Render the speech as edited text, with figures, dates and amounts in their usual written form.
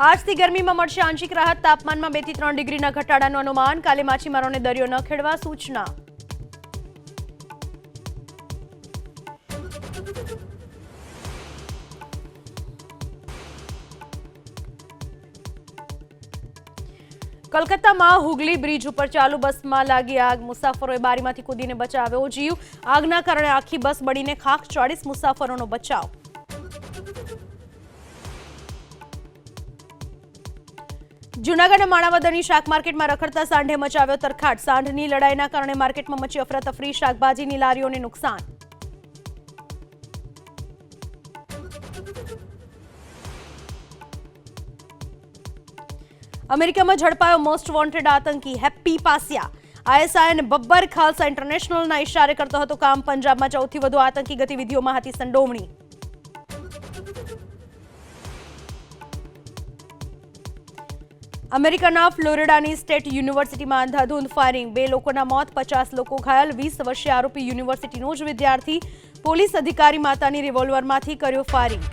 આજથી ગરમીમાં મળશે આંશિક રાહત, તાપમાનમાં 2 થી 3 ડિગ્રીના ઘટાડાનું અનુમાન. કાલે માછીમારોને દરિયો ન ખેડવા સૂચના. કલકત્તામાં હુગલી બ્રિજ ઉપર ચાલુ બસમાં લાગી આગ. મુસાફરોએ બારીમાંથી કૂદીને બચાવ્યો જીવ. આગના કારણે આખી બસ બળીને ખાખ, 40 મુસાફરોનો બચાવ. જૂનાગઢના માણાવદરની શાક માર્કેટમાં રખડતા સાંઢે મચાવ્યો તરખાટ. સાંઢની લડાઈના કારણે માર્કેટમાં મચી અફરાતફરી. શાકભાજીની લારીઓને નુકસાન. અમેરિકામાં ઝડપાયો મોસ્ટ વોન્ટેડ આતંકી હેપ્પી પાસિયા. આઈએસઆઈ અને બબ્બર ખાલસા ઇન્ટરનેશનલના ઇશારે કરતો હતો કામ. પંજાબમાં સૌથી વધુ આતંકી ગતિવિધિઓમાં હતી સંડોવણી. અમેરિકાના ફ્લોરિડાની સ્ટેટ યુનિવર્સિટીમાં અંધાધૂંધ ફાયરિંગ. 2 લોકોના મોત, 50 લોકો ઘાયલ. 20 વર્ષીય આરોપી યુનિવર્સિટીનો જ વિદ્યાર્થી. પોલીસ અધિકારી માતાની રિવોલ્વરમાંથી કર્યો ફાયરિંગ.